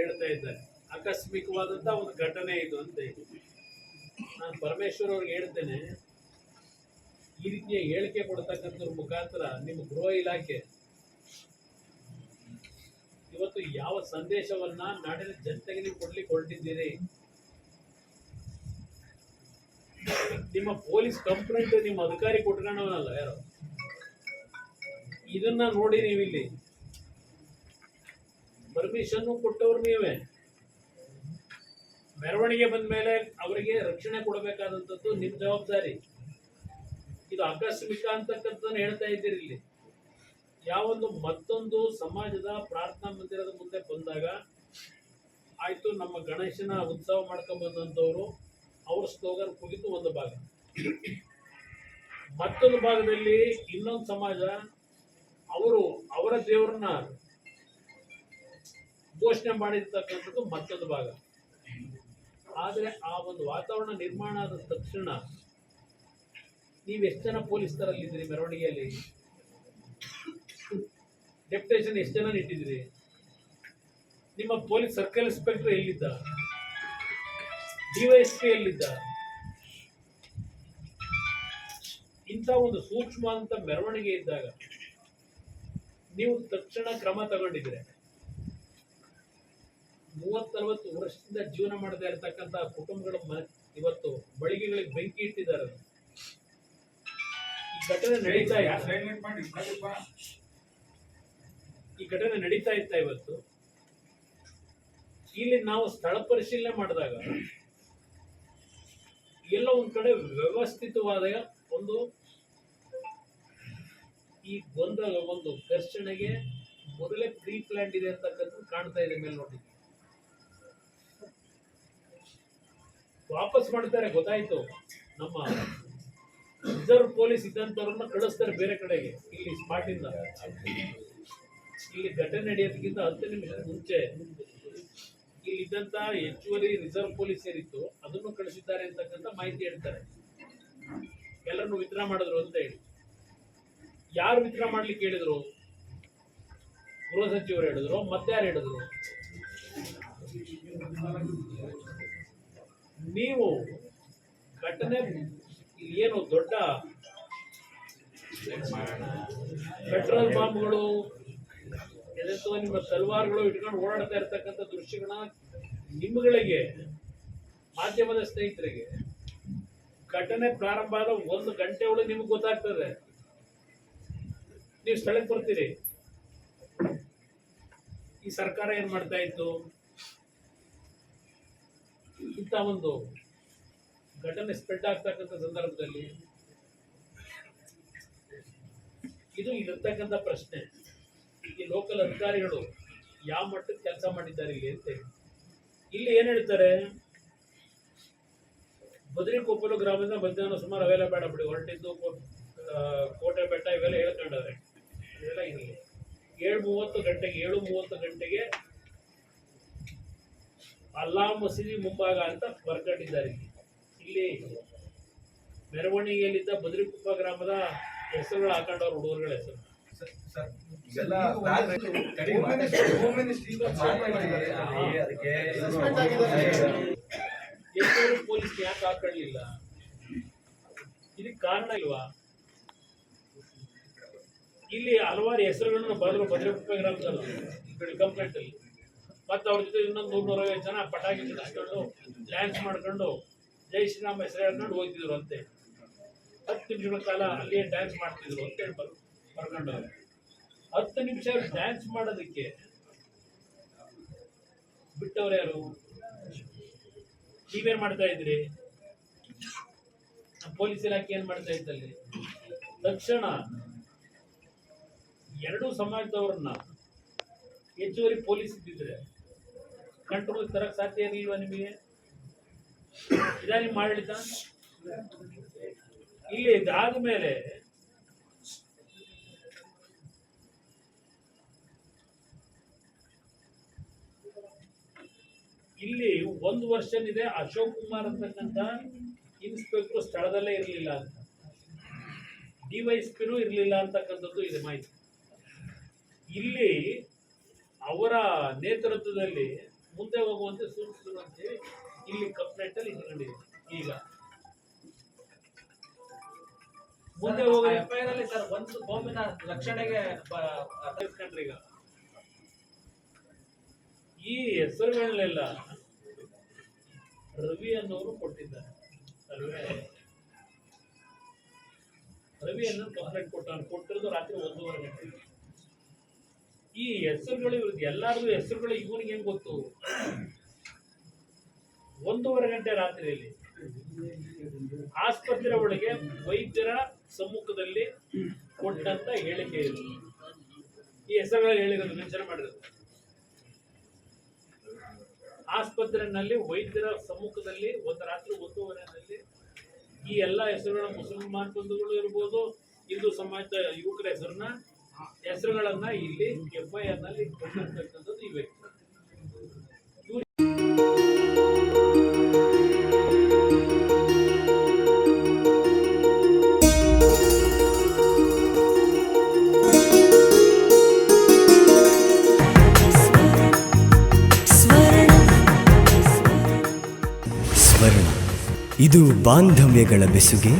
ಹೇಳ್ತಾ ಇದ್ದಾರೆ. ಆಕಸ್ಮಿಕವಾದಂಥ ಒಂದು ಘಟನೆ ಇದು ಅಂತ ಹೇಳಿ ನಾನು ಪರಮೇಶ್ವರ್ ಅವ್ರಿಗೆ ಹೇಳ್ತೇನೆ, ಈ ರೀತಿಯ ಹೇಳಿಕೆ ಕೊಡ್ತಕ್ಕಂಥವ್ರ ಮುಖಾಂತರ ನಿಮ್ಮ ಗೃಹ ಇಲಾಖೆ ಇವತ್ತು ಯಾವ ಸಂದೇಶವನ್ನ ನಾಡಿನ ಜನತೆಗೆ ನೀವು ಕೊಡ್ಲಿಕ್ಕೆ ಹೊರಟಿದ್ದೀರಿ? ನಿಮ್ಮ ಪೊಲೀಸ್ ಕಂಪ್ಲೇಂಟ್ ನಿಮ್ಮ ಅಧಿಕಾರಿ ಕೊಟ್ಕೊಂಡವನಲ್ಲ ಯಾರು, ಇದನ್ನ ನೋಡಿ ನೀವಿಲ್ಲಿ ಪರ್ಮಿಷನ್ ಕೊಟ್ಟವ್ರು ನೀವೇ. ಮೆರವಣಿಗೆ ಬಂದ ಮೇಲೆ ಅವರಿಗೆ ರಕ್ಷಣೆ ಕೊಡಬೇಕಾದಂಥದ್ದು ನಿಮ್ಮ ಜವಾಬ್ದಾರಿ. ಇದು ಆಕಸ್ಮಿಕ ಅಂತಕ್ಕಂಥದ್ದನ್ನು ಹೇಳ್ತಾ ಇದ್ದೀರಿ. ಇಲ್ಲಿ ಯಾವೊಂದು ಮತ್ತೊಂದು ಸಮಾಜದ ಪ್ರಾರ್ಥನಾ ಮಂದಿರದ ಮುಂದೆ ಬಂದಾಗ ಆಯ್ತು, ನಮ್ಮ ಗಣೇಶನ ಉತ್ಸವ ಮಾಡ್ಕೊಂಡ್ ಬಂದಂಥವ್ರು ಅವ್ರ ಸ್ಲೋಗನ್ ಕೂಗಿದ್ದು ಒಂದು ಭಾಗ, ಮತ್ತೊಂದು ಭಾಗದಲ್ಲಿ ಇನ್ನೊಂದು ಸಮಾಜ ಅವರು ಅವರ ದೇವರನ್ನ ಘೋಷಣೆ ಮಾಡಿರ್ತಕ್ಕಂಥದ್ದು ಮತ್ತೊಂದು ಭಾಗ. ಆದರೆ ಆ ಒಂದು ವಾತಾವರಣ ನಿರ್ಮಾಣ ಆದ ತಕ್ಷಣ ನೀವು ಎಷ್ಟು ಜನ ಪೊಲೀಸರಲ್ಲಿದ್ದೀರಿ? ಮೆರವಣಿಗೆಯಲ್ಲಿ ಡೆಪ್ಯುಟೇಷನ್ ಎಷ್ಟು ಜನ ಇಟ್ಟಿದ್ದೀರಿ? ನಿಮ್ಮ ಪೊಲೀಸ್ ಸರ್ಕಲ್ ಇನ್ಸ್ಪೆಕ್ಟರ್ ಎಲ್ಲಿದ್ದ? ಡಿವೈಎಸ್ಪಿ ಎಲ್ಲಿದ್ದ? ಇಂಥ ಒಂದು ಸೂಕ್ಷ್ಮ ಅಂತ ಮೆರವಣಿಗೆ ಇದ್ದಾಗ ನೀವು ತಕ್ಷಣ ಕ್ರಮ ತಗೊಂಡಿದ್ರೆ 30-40 ವರ್ಷದಿಂದ ಜೀವನ ಮಾಡದೇ ಇರತಕ್ಕಂಥ ಕುಟುಂಬಗಳ ಇವತ್ತು ಬಳಿಗೆಗಳಿಗೆ ಬೆಂಕಿ ಇಟ್ಟಿದ್ದಾರೆ. ಈ ಘಟನೆ ನಡೀತಾ ಇತ್ತ ಇವತ್ತು. ಇಲ್ಲಿ ನಾವು ಸ್ಥಳ ಪರಿಶೀಲನೆ ಮಾಡಿದಾಗ ಎಲ್ಲ ಒಂದ್ ಕಡೆ ವ್ಯವಸ್ಥಿತವಾದ ಒಂದು ಈ ಒಂದು ಘರ್ಷಣೆಗೆ ಮೊದಲೇ ಪ್ರೀ ಪ್ಲಾನ್ ಇದೆ ಅಂತಕ್ಕಂಥದ್ದು ಕಾಣ್ತಾ ಇದೆ ಮೇಲ್ನೋಟಕ್ಕೆ. ವಾಪಸ್ ಮಾಡ್ತಾರೆ, ಗೊತ್ತಾಯ್ತು. ನಮ್ಮ ರಿಸರ್ವ್ ಪೊಲೀಸ್ ಇದ್ದಂಥವ್ರನ್ನ ಕಳಿಸ್ತಾರೆ ಬೇರೆ ಕಡೆಗೆ. ಇಲ್ಲಿ ಸ್ಪಾಟ್ ಇಂದ ಇಲ್ಲಿ ಘಟನೆ ನಡೆಯೋದಕ್ಕಿಂತ 10 ನಿಮಿಷ ಮುಂಚೆ ಇಲ್ಲಿದ್ದಂತ ಹೆಚ್ಚುವರಿ ರಿಸರ್ವ್ ಪೊಲೀಸ್ ಏನಿತ್ತು ಅದನ್ನು ಕಳಿಸಿದ್ದಾರೆ ಅಂತಕ್ಕಂಥ ಮಾಹಿತಿ ಹೇಳ್ತಾರೆ. ಎಲ್ಲರನ್ನು ವಿತ್ಡ್ರಾ ಮಾಡಿದ್ರು ಅಂತ ಹೇಳಿ. ಯಾರು ವಿತ್ಡ್ರಾ ಮಾಡ್ಲಿಕ್ಕೆ ಹೇಳಿದ್ರು? ಗೃಹ ಸಚಿವರು ಹೇಳಿದ್ರು, ಮತ್ತಾರು ಹೇಳಿದ್ರು? ನೀವು ಘಟನೆ ಏನು ದೊಡ್ಡ ಪೆಟ್ರೋಲ್ ಬಾಂಬ್ಗಳು ನಿಮ್ಮ ತಲವಾರುಗಳು ಇಟ್ಕೊಂಡು ಓಡಾಡ್ತಾ ಇರ್ತಕ್ಕಂಥ ದೃಶ್ಯಗಳನ್ನ ನಿಮ್ಮಗಳಿಗೆ ಮಾಧ್ಯಮದ ಸ್ನೇಹಿತರಿಗೆ ಘಟನೆ ಪ್ರಾರಂಭ ಆದ 1 ಗಂಟೆ ಒಳಗೆ ನಿಮ್ಗೆ ಗೊತ್ತಾಗ್ತದೆ. ನೀವು ಸ್ಥಳಕ್ಕೆ ಬರ್ತೀರಿ. ಈ ಸರ್ಕಾರ ಏನ್ ಮಾಡ್ತಾ ಇತ್ತು? ಇಂಥ ಒಂದು ಘಟನೆ ಸ್ಪ್ರೆಡ್ ಆಗ್ತಕ್ಕಂಥ ಸಂದರ್ಭದಲ್ಲಿ ಇದು ಇಲ್ಲಿರ್ತಕ್ಕಂಥ ಪ್ರಶ್ನೆ. ಈ ಲೋಕಲ್ ಅಧಿಕಾರಿಗಳು ಯಾವ ಮಟ್ಟಕ್ಕೆ ಕೆಲಸ ಮಾಡಿದ್ದಾರೆ ಇಲ್ಲಿ ಅಂತ ಹೇಳಿ. ಇಲ್ಲಿ ಏನ್ ಹೇಳ್ತಾರೆ? ಬದ್ರಿಕೊಪ್ಪಲು ಗ್ರಾಮದಿಂದ ಮಧ್ಯಾಹ್ನ ಸುಮಾರು ಅವೆಲ್ಲ ಬೇಡ ಬಿಡಿ, ಹೊರಟಿದ್ದು ಕೋಟೆ ಬೆಟ್ಟ ಇವೆಲ್ಲ ಹೇಳ್ಕೊಂಡವ್ರೆ. ಇವೆಲ್ಲ ಇರಲಿ. 7:30 ಗಂಟೆಗೆ ಅಲ್ಲಾ ಮಸೀದಿ ಮುಂಭಾಗ ಅಂತ ಬರ್ಕೊಂಡಿದ್ದಾರೆ. ಇಲ್ಲಿ ಮೆರವಣಿಗೆಯಲ್ಲಿದ್ದ ಬದ್ರಿಕೊಪ್ಪ ಗ್ರಾಮದ ಹೆಸರುಗಳು ಹಾಕೊಂಡವ್ರ ಹುಡುಗರುಗಳ ಹೆಸರು. ಪೊಲೀಸ್ ಯಾಕೆ ಹಾಕೊಳ್ಳಿಲ್ಲ? ಇದಕ್ಕೆ ಕಾರಣ ಇಲ್ವಾ? ಇಲ್ಲಿ ಹಲವಾರು ಹೆಸರುಗಳನ್ನು ಬರೆದ್ರು ಬದ್ರಿಕೊಪ್ಪ ಗ್ರಾಮದಲ್ಲಿ ಕಂಪ್ಲೇಂಟ್ ಅಲ್ಲಿ. ಮತ್ತೆ ಅವ್ರ ಜೊತೆ ಇನ್ನೊಂದು 150 ಜನ ಪಟಾಕಿ ಸಿಡಿಸ್ಕೊಂಡು ಡ್ಯಾನ್ಸ್ ಮಾಡ್ಕೊಂಡು ಜೈ ಶ್ರೀರಾಮ್ ಹೆಸರು ಹೇಳ್ಕೊಂಡು ಹೋಗ್ತಿದ್ರು ಅಂತೆ. 10 ನಿಮಿಷಗಳ ಕಾಲ ಅಲ್ಲಿಯೇ ಡ್ಯಾನ್ಸ್ ಮಾಡ್ತಿದ್ರು ಅಂತ ಹೇಳಿ ಬರ್ಕೊಂಡವ್ರೆ. 10 ನಿಮಿಷ ಡ್ಯಾನ್ಸ್ ಮಾಡೋದಕ್ಕೆ ಬಿಟ್ಟವ್ರು ಯಾರು? ನೀವೇನ್ ಮಾಡ್ತಾ ಇದ್ರಿ? ಪೊಲೀಸ್ ಇಲಾಖೆ ಏನ್ ಮಾಡ್ತಾ ಇತ್ತಲ್ಲಿ? ತಕ್ಷಣ 2 ಸಮಾಜದವ್ರನ್ನ ಹೆಚ್ಚುವರಿ ಪೊಲೀಸ್ ಇದ್ದಿದ್ರೆ ಕಂಟ್ರೋಲ್ ತರಕ್ ಸಾಧ್ಯ ಇರಲಿಲ್ವಾ ನಿಮಗೆ? ನಿಮ್ಮ ಆಡಳಿತ. ಇಲ್ಲಿ ಇದಾದ ಮೇಲೆ ಇಲ್ಲಿ 1 ವರ್ಷನಿದೆ ಅಶೋಕ್ ಕುಮಾರ್ ಅಂತಕ್ಕಂಥ ಇನ್ಸ್ಪೆಕ್ಟರ್ ಸ್ಥಳದಲ್ಲೇ ಇರಲಿಲ್ಲ ಅಂತ, ಡಿವೈಎಸ್ಪಿನೂ ಇರಲಿಲ್ಲ ಅಂತಕ್ಕಂಥದ್ದು ಇದೆ ಮಾಹಿತಿ. ಇಲ್ಲಿ ಅವರ ನೇತೃತ್ವದಲ್ಲಿ ಮುಂದೆ ಹೋಗುವಂತೆ ಸೂಚಿಸಿದ್ರು ಅಂತೇಳಿ ಇಲ್ಲಿ ಕಂಪ್ಲೇಂಟ್ ಅಲ್ಲಿ ಇಟ್ಕೊಂಡಿದ್ದೀವಿ. ಈಗ ಮುಂದೆ ಹೋಗಿ FIR ಅಲ್ಲಿ ಸರ್ ಒಂದು ಬಾಂಬಿನ ರಕ್ಷಣೆಗೆ ಇಟ್ಕೊಂಡ್ರಿ. ಈಗ ಈ ಹೆಸರುಗಳನ್ನೆಲ್ಲ ರವಿ ಅನ್ನೋರು ಕೊಟ್ಟಿದ್ದಾರೆ. ರವಿ ಅನ್ನೋ ಕಂಪ್ಲೇಂಟ್ ಕೊಟ್ಟಿರೋದು ರಾತ್ರಿ 1:30 ಗಂಟೆಗೆ. ಈ ಹೆಸರುಗಳು ಇವ್ರಿಗೆ ಎಲ್ಲಾರ್ದು ಹೆಸರುಗಳು ಇವನಿಗೆ ಹೆಂಗ್ ಗೊತ್ತು? 1:30 ಗಂಟೆ ರಾತ್ರಿಯಲ್ಲಿ ಆಸ್ಪತ್ರೆ ಒಳಗೆ ವೈದ್ಯರ ಸಮ್ಮುಖದಲ್ಲಿ ಕೊಟ್ಟಂತ ಹೇಳಿಕೆ ಇದು. ಈ ಹೆಸರುಗಳು ಹೇಳಿರೋದು ಮೆನ್ಷನ್ ಮಾಡಿರೋದು. ಆಸ್ಪತ್ರೆಯಲ್ಲಿ ವೈದ್ಯರ ಸಮ್ಮುಖದಲ್ಲಿ ಒಂದು ರಾತ್ರಿ 1:30 ಈ ಎಲ್ಲ ಹೆಸರುಗಳ ಮುಸಲ್ಮಾನ್ ಬಂಧುಗಳು ಇರ್ಬೋದು, ಹಿಂದೂ ಸಮಾಜದ ಯುವಕರ ಹೆಸರುಗಳನ್ನ ಇಲ್ಲಿ FIR ನಲ್ಲಿ ಕೊಟ್ಟಿರ್ತಕ್ಕಂಥದ್ದು ಈ ವ್ಯಕ್ತಿ. ಸ್ವರ್ಣ, ಇದು ಬಾಂಧವ್ಯಗಳ ಬೆಸುಗೆ.